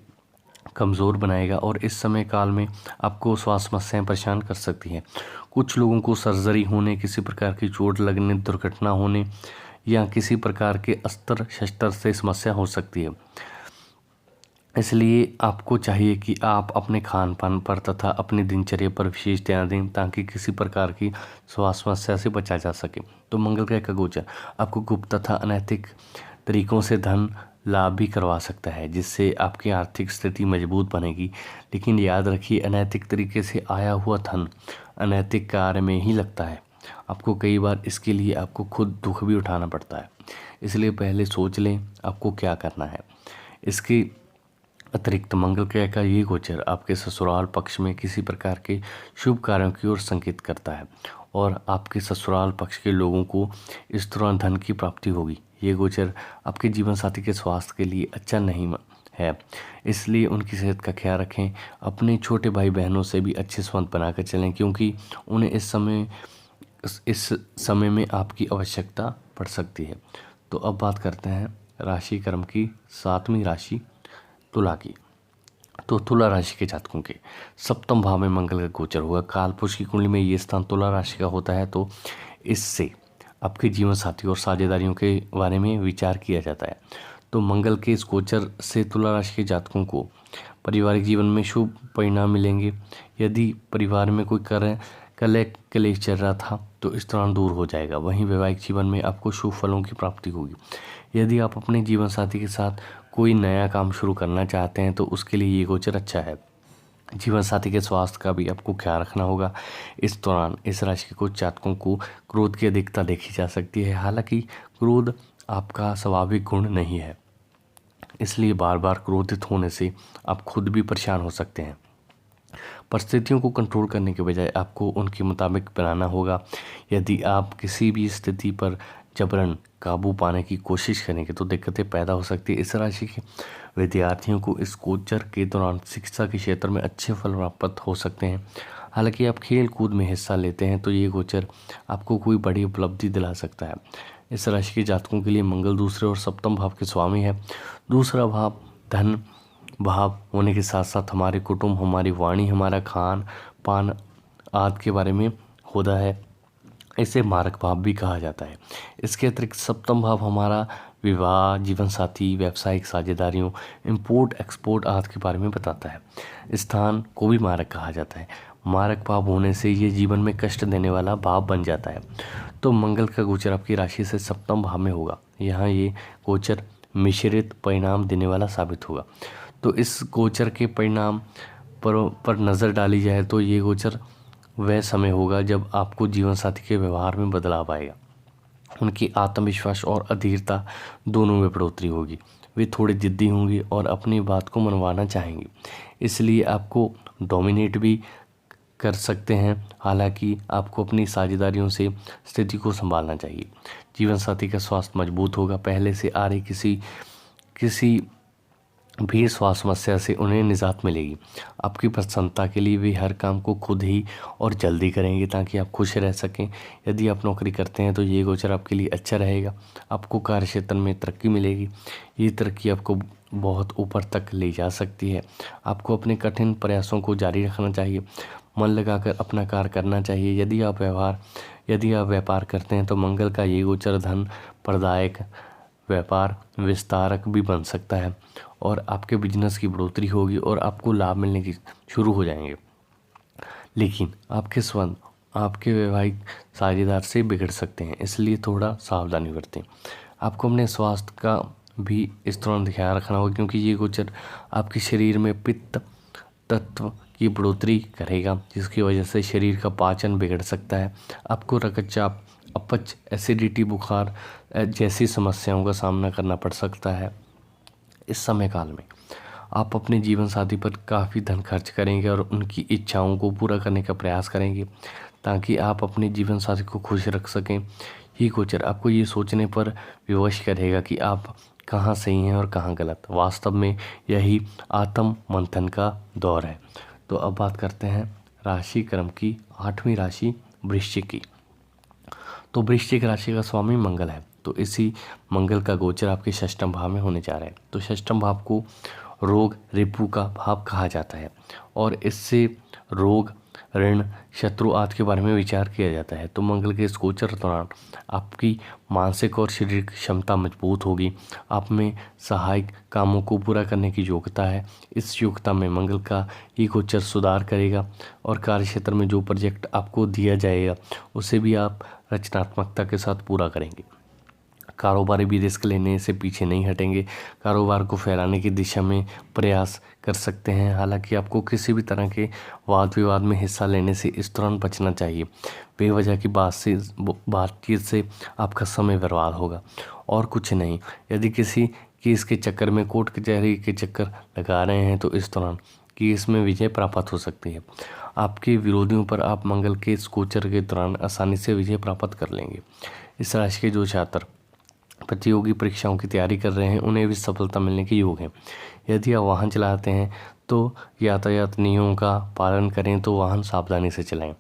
Speaker 1: कमज़ोर बनाएगा और इस समय काल में आपको स्वास्थ्य समस्याएं परेशान कर सकती हैं। कुछ लोगों को सर्जरी होने, किसी प्रकार की चोट लगने, दुर्घटना होने या किसी प्रकार के अस्त्र शस्त्र से समस्या हो सकती है। इसलिए आपको चाहिए कि आप अपने खान पान पर तथा अपनी दिनचर्या पर विशेष ध्यान दें ताकि किसी प्रकार की स्वास्थ्य समस्या से बचा जा सके। तो मंगल ग्रह का गोचर आपको गुप्त तथा अनैतिक तरीकों से धन लाभ भी करवा सकता है, जिससे आपकी आर्थिक स्थिति मजबूत बनेगी। लेकिन याद रखिए, अनैतिक तरीके से आया हुआ धन अनैतिक कार्य में ही लगता है। आपको कई बार इसके लिए आपको खुद दुख भी उठाना पड़ता है, इसलिए पहले सोच लें आपको क्या करना है। इसके अतिरिक्त मंगल ग्रह का ये गोचर आपके ससुराल पक्ष में किसी प्रकार के शुभ कार्यों की ओर संकेत करता है और आपके ससुराल पक्ष के लोगों को इस दौरान धन की प्राप्ति होगी। ये गोचर आपके जीवन साथी के स्वास्थ्य के लिए अच्छा नहीं है, इसलिए उनकी सेहत का ख्याल रखें। अपने छोटे भाई बहनों से भी अच्छे संबंध बनाकर चलें, क्योंकि उन्हें इस समय में आपकी आवश्यकता पड़ सकती है। तो अब बात करते हैं राशि क्रम की 7वीं राशि तुला की। तो तुला राशि के जातकों के सप्तम भाव में मंगल का गोचर हुआ। कालपुरुष की कुंडली में ये स्थान तुला राशि का होता है, तो इससे आपके जीवन साथी और साझेदारियों के बारे में विचार किया जाता है। तो मंगल के इस गोचर से तुला राशि के जातकों को पारिवारिक जीवन में शुभ परिणाम मिलेंगे। यदि परिवार में कोई कलह क्लेश चल रहा था तो इस दौरान दूर हो जाएगा। वहीं वैवाहिक जीवन में आपको शुभ फलों की प्राप्ति होगी। यदि आप अपने जीवन साथी के साथ कोई नया काम शुरू करना चाहते हैं तो उसके लिए ये गोचर अच्छा है। जीवन साथी के स्वास्थ्य का भी आपको ख्याल रखना होगा। इस दौरान इस राशि के कुछ जातकों को क्रोध की अधिकता देखी जा सकती है। हालांकि क्रोध आपका स्वाभाविक गुण नहीं है, इसलिए बार बार क्रोधित होने से आप खुद भी परेशान हो सकते हैं। परिस्थितियों को कंट्रोल करने के बजाय आपको उनके मुताबिक बनाना होगा। यदि आप किसी भी स्थिति पर जबरन काबू पाने की कोशिश करेंगे तो दिक्कतें पैदा हो सकती है। इस राशि के विद्यार्थियों को इस गोचर के दौरान शिक्षा के क्षेत्र में अच्छे फल प्राप्त हो सकते हैं। हालांकि आप खेल कूद में हिस्सा लेते हैं तो ये गोचर आपको कोई बड़ी उपलब्धि दिला सकता है। इस राशि के जातकों के लिए मंगल दूसरे और सप्तम भाव के स्वामी है। दूसरा भाव धन भाव होने के साथ साथ हमारे कुटुंब, हमारी वाणी, हमारा खान पान आदि के बारे में होता है। इसे मारक भाव भी कहा जाता है। इसके अतिरिक्त सप्तम भाव हमारा विवाह, जीवन साथी, व्यावसायिक साझेदारियों, इंपोर्ट एक्सपोर्ट आदि के बारे में बताता है। स्थान को भी मारक कहा जाता है। मारक भाव होने से ये जीवन में कष्ट देने वाला भाव बन जाता है। तो मंगल का गोचर आपकी राशि से सप्तम भाव में होगा। यहाँ ये गोचर मिश्रित परिणाम देने वाला साबित होगा। तो इस गोचर के परिणाम पर नज़र डाली जाए तो ये गोचर वह समय होगा जब आपको जीवन साथी के व्यवहार में बदलाव आएगा। उनकी आत्मविश्वास और अधीरता दोनों में बढ़ोतरी होगी। वे थोड़े जिद्दी होंगी और अपनी बात को मनवाना चाहेंगे, इसलिए आपको डोमिनेट भी कर सकते हैं। हालांकि आपको अपनी साझेदारियों से स्थिति को संभालना चाहिए। जीवन साथी का स्वास्थ्य मजबूत होगा। पहले से आ रही किसी भी स्वास्थ्य समस्या से उन्हें निजात मिलेगी। आपकी प्रसन्नता के लिए वे हर काम को खुद ही और जल्दी करेंगे ताकि आप खुश रह सकें। यदि आप नौकरी करते हैं तो ये गोचर आपके लिए अच्छा रहेगा। आपको कार्य क्षेत्र में तरक्की मिलेगी। ये तरक्की आपको बहुत ऊपर तक ले जा सकती है। आपको अपने कठिन प्रयासों को जारी रखना चाहिए। मन लगाकर अपना कार्य करना चाहिए। यदि आप व्यापार करते हैं तो मंगल का ये गोचर धन प्रदायक, व्यापार विस्तारक भी बन सकता है और आपके बिजनेस की बढ़ोतरी होगी और आपको लाभ मिलने की शुरू हो जाएंगे। लेकिन आपके संबंध आपके वैवाहिक साझेदार से बिगड़ सकते हैं, इसलिए थोड़ा सावधानी बरतें। आपको अपने स्वास्थ्य का भी इस दौरान ख्याल रखना होगा, क्योंकि ये गोचर आपके शरीर में पित्त तत्व की बढ़ोतरी करेगा, जिसकी वजह से शरीर का पाचन बिगड़ सकता है। आपको रक्तचाप, अपच, एसिडिटी, बुखार जैसी समस्याओं का सामना करना पड़ सकता है। इस समय काल में आप अपने जीवन साथी पर काफ़ी धन खर्च करेंगे और उनकी इच्छाओं को पूरा करने का प्रयास करेंगे ताकि आप अपने जीवन साथी को खुश रख सकें। ये गोचर आपको ये सोचने पर विवश करेगा कि आप कहाँ सही हैं और कहाँ गलत। वास्तव में यही आत्म मंथन का दौर है। तो अब बात करते हैं राशि क्रम की 8वीं राशि वृश्चिक की। तो वृश्चिक राशि का स्वामी मंगल है। तो इसी मंगल का गोचर आपके षष्ठम भाव में होने जा रहा है। तो षष्ठम भाव को रोग रिपु का भाव कहा जाता है और इससे रोग, ऋण, शत्रु आदि के बारे में विचार किया जाता है। तो मंगल के इस गोचर दौरान आपकी मानसिक और शारीरिक क्षमता मजबूत होगी। आप में सहायक कामों को पूरा करने की योग्यता है। इस योग्यता में मंगल का ये गोचर सुधार करेगा और कार्य क्षेत्र में जो प्रोजेक्ट आपको दिया जाएगा उसे भी आप रचनात्मकता के साथ पूरा करेंगे। कारोबारी भी रिस्क लेने से पीछे नहीं हटेंगे, कारोबार को फैलाने की दिशा में प्रयास कर सकते हैं। हालांकि आपको किसी भी तरह के वाद विवाद में हिस्सा लेने से इस दौरान बचना चाहिए। बेवजह की बातचीत से आपका समय बर्बाद होगा और कुछ नहीं। यदि किसी केस के चक्कर में कोर्ट कचहरी के चक्कर लगा रहे हैं तो इस दौरान केस में विजय प्राप्त हो सकती है। आपके विरोधियों पर आप मंगल के इस गोचर के दौरान आसानी से विजय प्राप्त कर लेंगे। इस राशि के जो छात्र प्रतियोगी परीक्षाओं की तैयारी कर रहे हैं उन्हें भी सफलता मिलने के योग हैं। यदि आप वाहन चलाते हैं तो यातायात नियमों का पालन करें, तो वाहन सावधानी से चलाएं।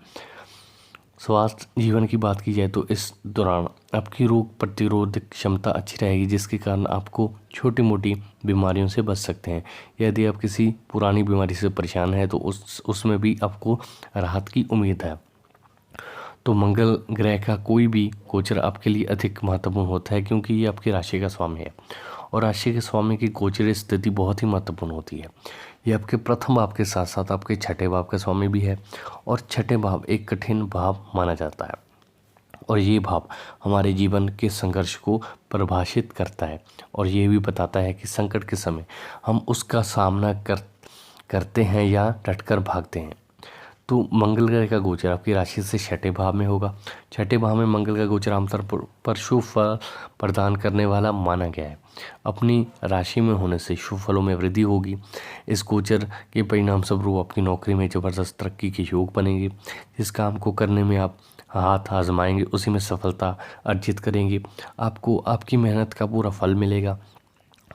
Speaker 1: स्वास्थ्य जीवन की बात की जाए तो इस दौरान आपकी रोग प्रतिरोधक क्षमता अच्छी रहेगी, जिसके कारण आपको छोटी मोटी बीमारियों से बच सकते हैं। यदि आप किसी पुरानी बीमारी से परेशान हैं तो उसमें भी आपको राहत की उम्मीद है। तो मंगल ग्रह का कोई भी गोचर आपके लिए अधिक महत्वपूर्ण होता है, क्योंकि ये आपकी राशि का स्वामी है और राशि के स्वामी की गोचर स्थिति बहुत ही महत्वपूर्ण होती है। ये आपके प्रथम भाव के साथ साथ आपके छठे भाव का स्वामी भी है और छठे भाव एक कठिन भाव माना जाता है और ये भाव हमारे जीवन के संघर्ष को परिभाषित करता है और ये भी बताता है कि संकट के समय हम उसका सामना करते हैं या डटकर भागते हैं। तो मंगल ग्रह का गोचर आपकी राशि से छठे भाव में होगा। छठे भाव में मंगल का गोचर आमतौर पर शुभ फल प्रदान करने वाला माना गया है। अपनी राशि में होने से शुभ फलों में वृद्धि होगी। इस गोचर के परिणाम स्वरूप आपकी नौकरी में जबरदस्त तरक्की के योग बनेंगे। जिस काम को करने में आप हाथ आजमाएंगे उसी में सफलता अर्जित करेंगे। आपको आपकी मेहनत का पूरा फल मिलेगा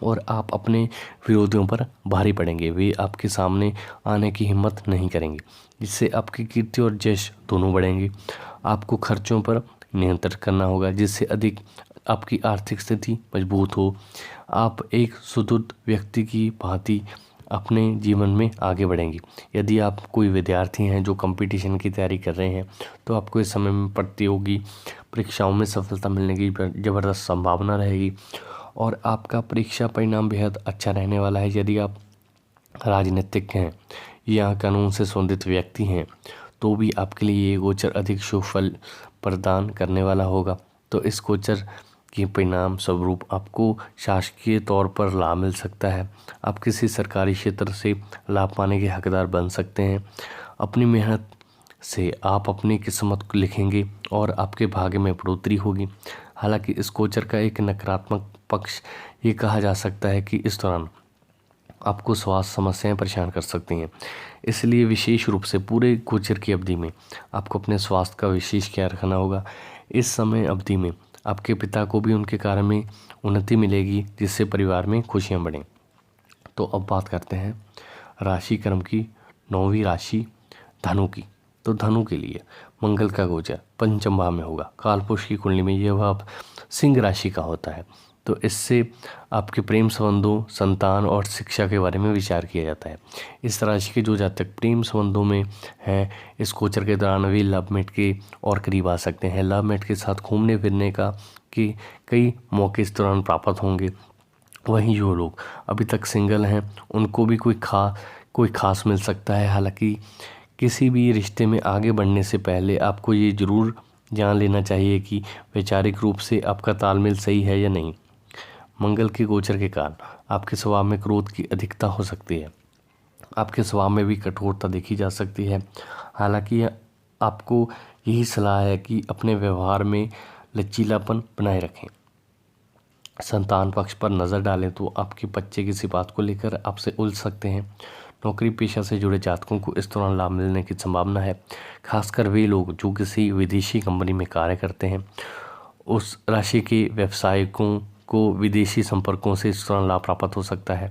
Speaker 1: और आप अपने विरोधियों पर भारी पड़ेंगे। वे आपके सामने आने की हिम्मत नहीं करेंगे, जिससे आपकी कीर्ति और यश दोनों बढ़ेंगे। आपको खर्चों पर नियंत्रण करना होगा, जिससे अधिक आपकी आर्थिक स्थिति मजबूत हो। आप एक सुदृढ़ व्यक्ति की भांति अपने जीवन में आगे बढ़ेंगे। यदि आप कोई विद्यार्थी हैं जो कंपटीशन की तैयारी कर रहे हैं तो आपको इस समय में प्रतियोगी परीक्षाओं में सफलता मिलने की ज़बरदस्त संभावना रहेगी और आपका परीक्षा परिणाम बेहद अच्छा रहने वाला है। यदि आप राजनीतिक हैं या कानून से संबंधित व्यक्ति हैं तो भी आपके लिए ये गोचर अधिक शुभ फल प्रदान करने वाला होगा। तो इस गोचर के परिणाम स्वरूप आपको शासकीय तौर पर लाभ मिल सकता है। आप किसी सरकारी क्षेत्र से लाभ पाने के हकदार बन सकते हैं। अपनी मेहनत से आप अपनी किस्मत को लिखेंगे और आपके भाग्य में बढ़ोतरी होगी। हालांकि इस गोचर का एक नकारात्मक पक्ष ये कहा जा सकता है कि इस दौरान आपको स्वास्थ्य समस्याएं परेशान कर सकती हैं। इसलिए विशेष रूप से पूरे गोचर की अवधि में आपको अपने स्वास्थ्य का विशेष ख्याल रखना होगा। इस समय अवधि में आपके पिता को भी उनके कार्य में उन्नति मिलेगी, जिससे परिवार में खुशियां बढ़ें। तो अब बात करते हैं राशि क्रम की 9वीं राशि धनु की। तो धनु के लिए मंगल का गोचर पंचम भाव में होगा। कालपुरुष की कुंडली में यह भाव सिंह राशि का होता है। तो इससे आपके प्रेम संबंधों, संतान और शिक्षा के बारे में विचार किया जाता है। इस राशि के जो जातक प्रेम संबंधों में हैं, इस गोचर के दौरान वे लवमेट के और करीब आ सकते हैं। लवमेट के साथ घूमने फिरने का के कई मौके इस दौरान प्राप्त होंगे। वहीं जो लोग अभी तक सिंगल हैं उनको भी कोई खास मिल सकता है। हालांकि किसी भी रिश्ते में आगे बढ़ने से पहले आपको ये ज़रूर जान लेना चाहिए कि वैचारिक रूप से आपका तालमेल सही है या नहीं। मंगल के गोचर के कारण आपके स्वभाव में क्रोध की अधिकता हो सकती है। आपके स्वभाव में भी कठोरता देखी जा सकती है। हालांकि आपको यही सलाह है कि अपने व्यवहार में लचीलापन बनाए रखें। संतान पक्ष पर नज़र डालें तो आपके बच्चे किसी बात को लेकर आपसे उलझ सकते हैं। नौकरी पेशा से जुड़े जातकों को इस दौरान लाभ मिलने की संभावना है। खासकर वे लोग जो किसी विदेशी कंपनी में कार्य करते हैं। उस राशि के व्यवसायिकों को विदेशी संपर्कों से इस दौरान लाभ प्राप्त हो सकता है।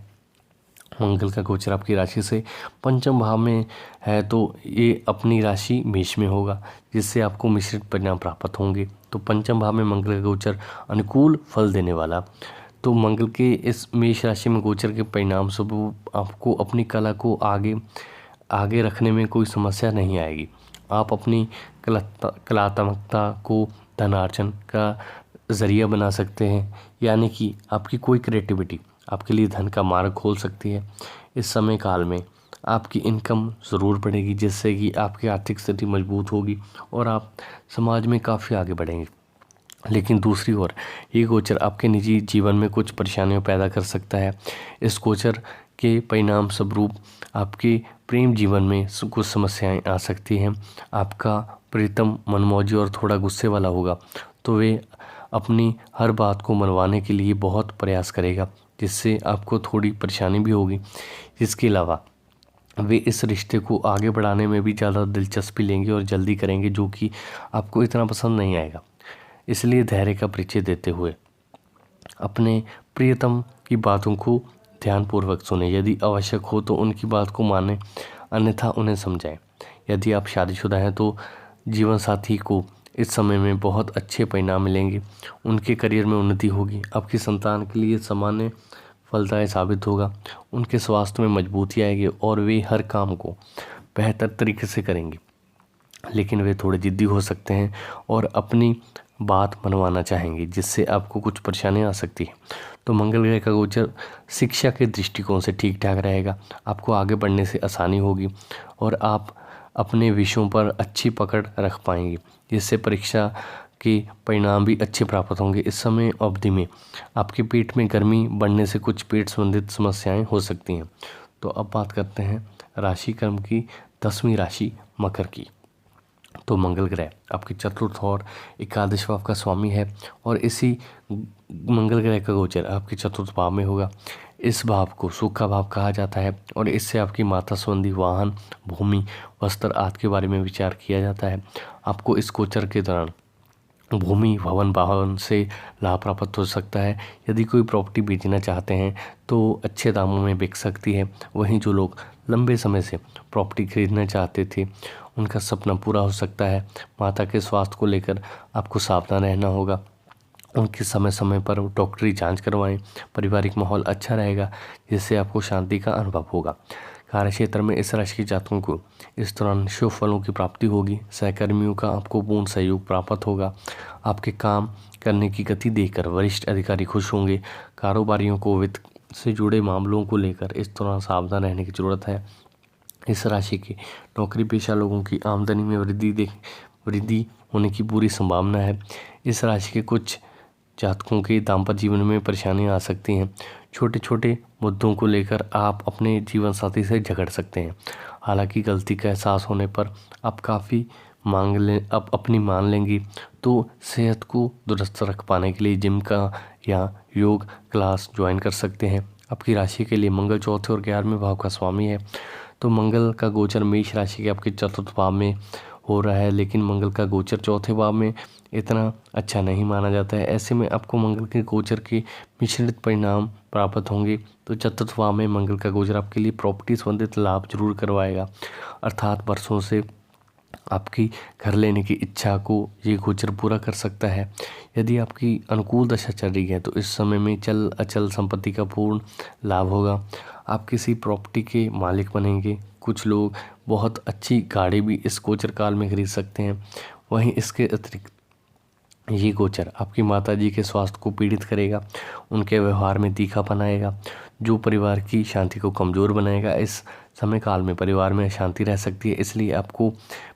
Speaker 1: मंगल का गोचर आपकी राशि से पंचम भाव में है तो ये अपनी राशि मेष में होगा, जिससे आपको मिश्रित परिणाम प्राप्त होंगे। तो पंचम भाव में मंगल का गोचर अनुकूल फल देने वाला। तो मंगल के इस मेष राशि में गोचर के परिणाम स्वरूप आपको अपनी कला को आगे रखने में कोई समस्या नहीं आएगी। आप अपनी कलात्मकता को धनार्जन का ज़रिया बना सकते हैं, यानी कि आपकी कोई क्रिएटिविटी आपके लिए धन का मार्ग खोल सकती है। इस समय काल में आपकी इनकम ज़रूर बढ़ेगी, जिससे कि आपकी आर्थिक स्थिति मजबूत होगी और आप समाज में काफ़ी आगे बढ़ेंगे। लेकिन दूसरी ओर ये गोचर आपके निजी जीवन में कुछ परेशानियां पैदा कर सकता है। इस गोचर के परिणाम स्वरूप आपके प्रेम जीवन में कुछ समस्याएं आ सकती हैं। आपका प्रीतम मनमौजी और थोड़ा गुस्से वाला होगा, तो वे अपनी हर बात को मनवाने के लिए बहुत प्रयास करेगा, जिससे आपको थोड़ी परेशानी भी होगी। इसके अलावा वे इस रिश्ते को आगे बढ़ाने में भी ज़्यादा दिलचस्पी लेंगे और जल्दी करेंगे, जो कि आपको इतना पसंद नहीं आएगा। इसलिए धैर्य का परिचय देते हुए अपने प्रियतम की बातों को ध्यानपूर्वक सुने। यदि आवश्यक हो तो उनकी बात को माने, अन्यथा उन्हें समझाएं। यदि आप शादीशुदा हैं तो जीवन साथी को इस समय में बहुत अच्छे परिणाम मिलेंगे। उनके करियर में उन्नति होगी। आपकी संतान के लिए सामान्य फलदायी साबित होगा। उनके स्वास्थ्य में मजबूती आएगी और वे हर काम को बेहतर तरीके से करेंगे। लेकिन वे थोड़े जिद्दी हो सकते हैं और अपनी बात मनवाना चाहेंगे, जिससे आपको कुछ परेशानी आ सकती है। तो मंगल ग्रह का गोचर शिक्षा के दृष्टिकोण से ठीक ठाक रहेगा। आपको आगे बढ़ने से आसानी होगी और आप अपने विषयों पर अच्छी पकड़ रख पाएंगे, जिससे परीक्षा के परिणाम भी अच्छे प्राप्त होंगे। इस समय अवधि में आपके पेट में गर्मी बढ़ने से कुछ पेट संबंधित समस्याएं हो सकती हैं। तो अब बात करते हैं राशि क्रम की 10वीं राशि मकर की। तो मंगल ग्रह आपके चतुर्थ और एकादश भाव का स्वामी है और इसी मंगल ग्रह का गोचर आपके चतुर्थ भाव में होगा। इस भाव को सुख का भाव कहा जाता है और इससे आपकी माता संबंधी वाहन, भूमि, वस्त्र आदि के बारे में विचार किया जाता है। आपको इस गोचर के दौरान भूमि, भवन, वाहन से लाभ प्राप्त हो सकता है। यदि कोई प्रॉपर्टी बेचना चाहते हैं तो अच्छे दामों में बिक सकती है। वहीं जो लोग लंबे समय से प्रॉपर्टी खरीदना चाहते थे, उनका सपना पूरा हो सकता है। माता के स्वास्थ्य को लेकर आपको सावधान रहना होगा। उनकी समय समय पर डॉक्टरी जांच करवाएं। पारिवारिक माहौल अच्छा रहेगा, जिससे आपको शांति का अनुभव होगा। कार्यक्षेत्र में इस राशि के जातकों को इस दौरान शुभ फलों की प्राप्ति होगी। सहकर्मियों का आपको पूर्ण सहयोग प्राप्त होगा। आपके काम करने की गति देखकर वरिष्ठ अधिकारी खुश होंगे। कारोबारियों को वित्त से जुड़े मामलों को लेकर इस दौरान सावधान रहने की जरूरत है। इस राशि के नौकरी पेशा लोगों की आमदनी में वृद्धि होने की पूरी संभावना है। इस राशि के कुछ जातकों के दाम्पत्य जीवन में परेशानियां आ सकती हैं। छोटे छोटे मुद्दों को लेकर आप अपने जीवन साथी से झगड़ सकते हैं। हालांकि गलती का एहसास होने पर आप काफ़ी अपनी मान लेंगी। तो सेहत को दुरुस्त रख पाने के लिए जिम का या योग क्लास ज्वाइन कर सकते हैं। आपकी राशि के लिए मंगल चौथे और 11वें भाव का स्वामी है। तो मंगल का गोचर मेष राशि के आपके चतुर्थ भाव में हो रहा है, लेकिन मंगल का गोचर चौथे भाव में इतना अच्छा नहीं माना जाता है। ऐसे में आपको मंगल के गोचर के मिश्रित परिणाम प्राप्त होंगे। तो चतुर्थ भाव में मंगल का गोचर आपके लिए प्रॉपर्टी संबंधित लाभ जरूर करवाएगा, अर्थात वर्षों से आपकी घर लेने की इच्छा को ये गोचर पूरा कर सकता है। यदि आपकी अनुकूल दशा चल रही है तो इस समय में चल अचल संपत्ति का पूर्ण लाभ होगा। आप किसी प्रॉपर्टी के मालिक बनेंगे। कुछ लोग बहुत अच्छी गाड़ी भी इस गोचर काल में खरीद सकते हैं। वहीं इसके अतिरिक्त ये गोचर आपकी माताजी के स्वास्थ्य को पीड़ित करेगा, उनके व्यवहार में तीखापन आएगा, जो परिवार की शांति को कमज़ोर बनाएगा। इस समय काल में परिवार में अशांति रह सकती है, इसलिए आपको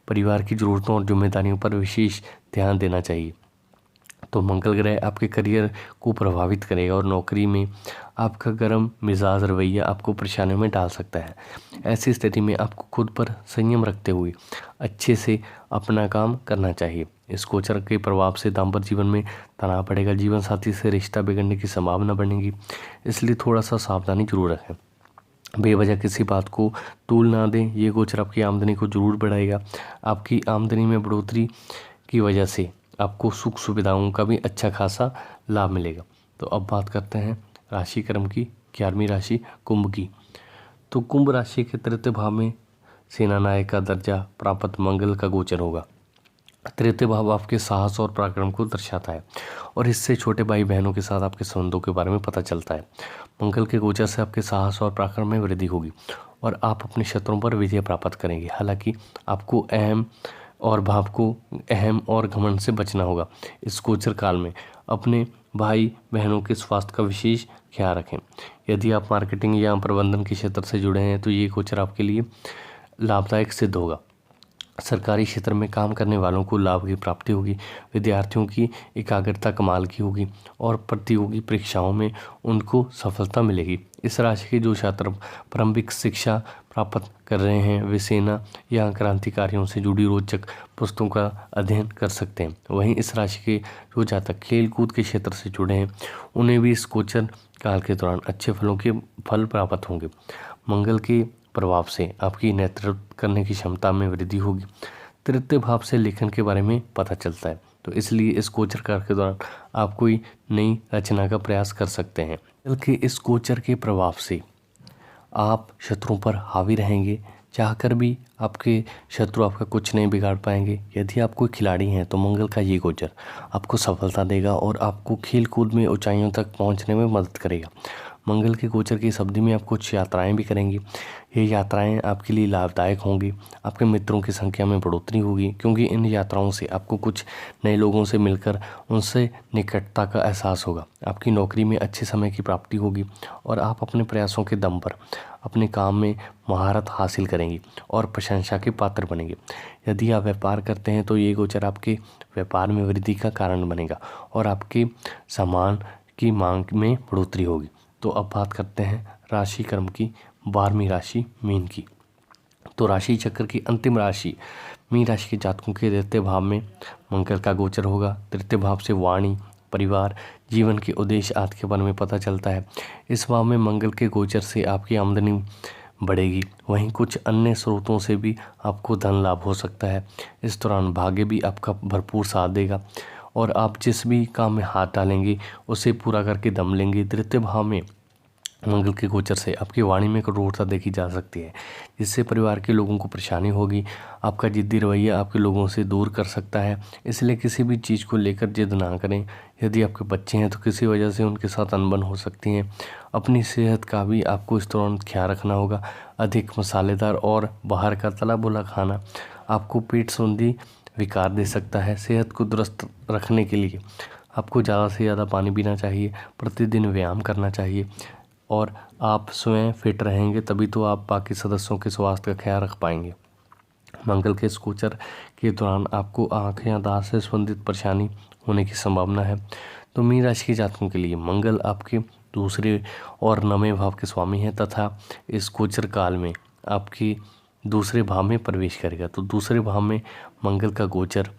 Speaker 1: परिवार की ज़रूरतों और जिम्मेदारियों पर विशेष ध्यान देना चाहिए। तो मंगल ग्रह आपके करियर को प्रभावित करेगा और नौकरी में आपका गर्म मिजाज रवैया आपको परेशानियों में डाल सकता है। ऐसी स्थिति में आपको खुद पर संयम रखते हुए अच्छे से अपना काम करना चाहिए। इस गोचर के प्रभाव से दाम्पत्य जीवन में तनाव बढ़ेगा। जीवन साथी से रिश्ता बिगड़ने की संभावना बढ़ेगी, इसलिए थोड़ा सा सावधानी जरूर रखें। बेवजह किसी बात को तूल ना दें। ये गोचर आपकी आमदनी को जरूर बढ़ाएगा। आपकी आमदनी में बढ़ोतरी की वजह से आपको सुख सुविधाओं का भी अच्छा खासा लाभ मिलेगा। तो अब बात करते हैं राशि क्रम की 11वीं राशि कुंभ की। तो कुंभ राशि के तृतीय भाव में सेनानायक का दर्जा प्राप्त मंगल का गोचर होगा। तृतीय भाव आपके साहस और पराक्रम को दर्शाता है और इससे छोटे भाई बहनों के साथ आपके संबंधों के बारे में पता चलता है। मंगल के गोचर से आपके साहस और पराक्रम में वृद्धि होगी और आप अपने शत्रुओं पर विजय प्राप्त करेंगे। हालांकि आपको अहम और घमंड से बचना होगा। इस गोचर काल में अपने भाई बहनों के स्वास्थ्य का विशेष ख्याल रखें। यदि आप मार्केटिंग या प्रबंधन के क्षेत्र से जुड़े हैं तो ये गोचर आपके लिए लाभदायक सिद्ध होगा। सरकारी क्षेत्र में काम करने वालों को लाभ की प्राप्ति होगी। विद्यार्थियों की एकाग्रता कमाल की होगी और प्रतियोगी परीक्षाओं में उनको सफलता मिलेगी। इस राशि के जो छात्र प्रारंभिक शिक्षा प्राप्त कर रहे हैं वे सेना या क्रांतिकारियों से जुड़ी रोचक पुस्तकों का अध्ययन कर सकते हैं। वहीं इस राशि के जो जातक खेल कूद के क्षेत्र से जुड़े हैं उन्हें भी इस गोचर काल के दौरान अच्छे फल प्राप्त होंगे। मंगल के प्रभाव से आपकी नेतृत्व करने की क्षमता में वृद्धि होगी। तृतीय भाव से लेखन के बारे में पता चलता है, तो इसलिए इस गोचर काल के दौरान आप कोई नई रचना का प्रयास कर सकते हैं। बल्कि इस गोचर के प्रभाव से आप शत्रुओं पर हावी रहेंगे। चाहकर भी आपके शत्रु आपका कुछ नहीं बिगाड़ पाएंगे। यदि आप कोई खिलाड़ी हैं तो मंगल का ये गोचर आपको सफलता देगा और आपको खेल कूद में ऊंचाइयों तक पहुंचने में मदद करेगा। मंगल के गोचर की इस अवधि में आप कुछ यात्राएं भी करेंगे। ये यात्राएं आपके लिए लाभदायक होंगी। आपके मित्रों की संख्या में बढ़ोतरी होगी, क्योंकि इन यात्राओं से आपको कुछ नए लोगों से मिलकर उनसे निकटता का एहसास होगा। आपकी नौकरी में अच्छे समय की प्राप्ति होगी और आप अपने प्रयासों के दम पर अपने काम में महारत हासिल करेंगे और प्रशंसा के पात्र बनेंगे। यदि आप व्यापार करते हैं तो ये गोचर आपके व्यापार में वृद्धि का कारण बनेगा और आपके सामान की मांग में बढ़ोतरी होगी। तो अब बात करते हैं राशि क्रम की 12वीं राशि मीन की। तो राशि चक्र की अंतिम राशि मीन राशि के जातकों के तृतीय भाव में मंगल का गोचर होगा। तृतीय भाव से वाणी, परिवार, जीवन के उद्देश्य आदि के बारे में पता चलता है। इस भाव में मंगल के गोचर से आपकी आमदनी बढ़ेगी। वहीं कुछ अन्य स्रोतों से भी आपको धन लाभ हो सकता है। इस दौरान भाग्य भी आपका भरपूर साथ देगा और आप जिस भी काम में हाथ डालेंगे उसे पूरा करके दम लेंगे। तृतीय भाव में मंगल के गोचर से आपकी वाणी में कठोरता देखी जा सकती है, जिससे परिवार के लोगों को परेशानी होगी। आपका जिद्दी रवैया आपके लोगों से दूर कर सकता है, इसलिए किसी भी चीज़ को लेकर जिद ना करें। यदि आपके बच्चे हैं तो किसी वजह से उनके साथ अनबन हो सकती हैं। अपनी सेहत का भी आपको इस दौरान ख्याल रखना होगा। अधिक मसालेदार और बाहर का तला भुना खाना आपको पेट संबंधी विकार दे सकता है। सेहत को दुरुस्त रखने के लिए आपको ज़्यादा से ज़्यादा पानी पीना चाहिए, प्रतिदिन व्यायाम करना चाहिए और आप स्वयं फिट रहेंगे तभी तो आप बाकी सदस्यों के स्वास्थ्य का ख्याल रख पाएंगे। मंगल के इस गोचर के दौरान आपको आँख या दांत से संबंधित परेशानी होने की संभावना है। तो मीन राशि के जातकों के लिए मंगल आपके दूसरे और 9वें भाव के स्वामी हैं तथा इस गोचर काल में आपकी दूसरे भाव में प्रवेश करेगा। तो दूसरे भाव में मंगल का गोचर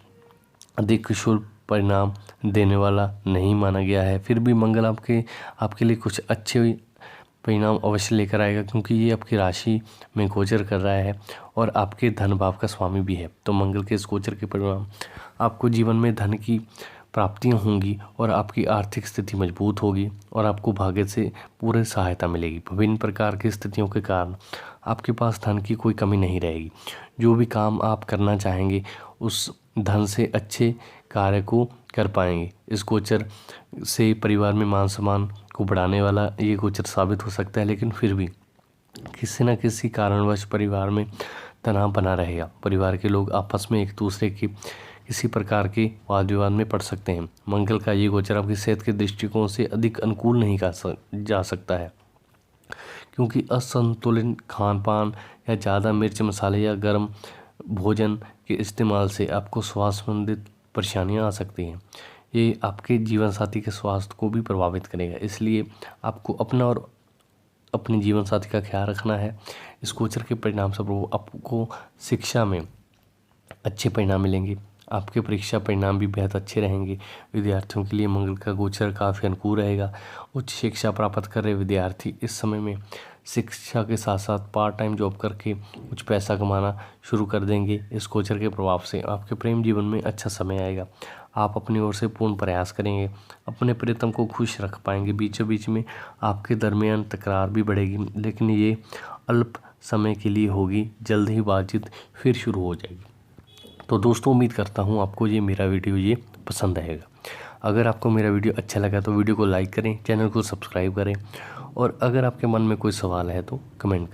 Speaker 1: अधिक शुभ परिणाम देने वाला नहीं माना गया है। फिर भी मंगल आपके लिए कुछ अच्छे परिणाम अवश्य लेकर आएगा, क्योंकि ये आपकी राशि में गोचर कर रहा है और आपके धन भाव का स्वामी भी है। तो मंगल के इस गोचर के परिणाम आपको जीवन में धन की प्राप्तियां होंगी और आपकी आर्थिक स्थिति मजबूत होगी और आपको भाग्य से पूरी सहायता मिलेगी। विभिन्न प्रकार की स्थितियों के कारण आपके पास धन की कोई कमी नहीं रहेगी। जो भी काम आप करना चाहेंगे उस धन से अच्छे कार्य को कर पाएंगे। इस गोचर से परिवार में मान सम्मान को बढ़ाने वाला ये गोचर साबित हो सकता है, लेकिन फिर भी किसी न किसी कारणवश परिवार में तनाव बना रहेगा। परिवार के लोग आपस में एक दूसरे की किसी प्रकार के वाद विवाद में पड़ सकते हैं। मंगल का ये गोचर आपकी सेहत के दृष्टिकोण से अधिक अनुकूल नहीं जा सकता है, क्योंकि असंतुलित खान पान या ज़्यादा मिर्च मसाले या गर्म भोजन के इस्तेमाल से आपको स्वास्थ्य संबंधित परेशानियां आ सकती हैं। ये आपके जीवन साथी के स्वास्थ्य को भी प्रभावित करेगा, इसलिए आपको अपना और अपने जीवन साथी का ख्याल रखना है। इस गोचर के परिणाम से आपको शिक्षा में अच्छे परिणाम मिलेंगे। आपके परीक्षा परिणाम भी बेहद अच्छे रहेंगे। विद्यार्थियों के लिए मंगल का गोचर काफ़ी अनुकूल रहेगा। उच्च शिक्षा प्राप्त कर रहे विद्यार्थी इस समय में शिक्षा के साथ साथ पार्ट टाइम जॉब करके कुछ पैसा कमाना शुरू कर देंगे। इस गोचर के प्रभाव से आपके प्रेम जीवन में अच्छा समय आएगा। आप अपनी ओर से पूर्ण प्रयास करेंगे, अपने प्रियतम को खुश रख पाएंगे। बीचों बीच में आपके दरमियान तकरार भी बढ़ेगी, लेकिन ये अल्प समय के लिए होगी। जल्द ही बातचीत फिर शुरू हो जाएगी। तो दोस्तों, उम्मीद करता हूँ आपको ये मेरा वीडियो पसंद आएगा। अगर आपको मेरा वीडियो अच्छा लगा तो वीडियो को लाइक करें, चैनल को सब्सक्राइब करें और अगर आपके मन में कोई सवाल है तो कमेंट करें।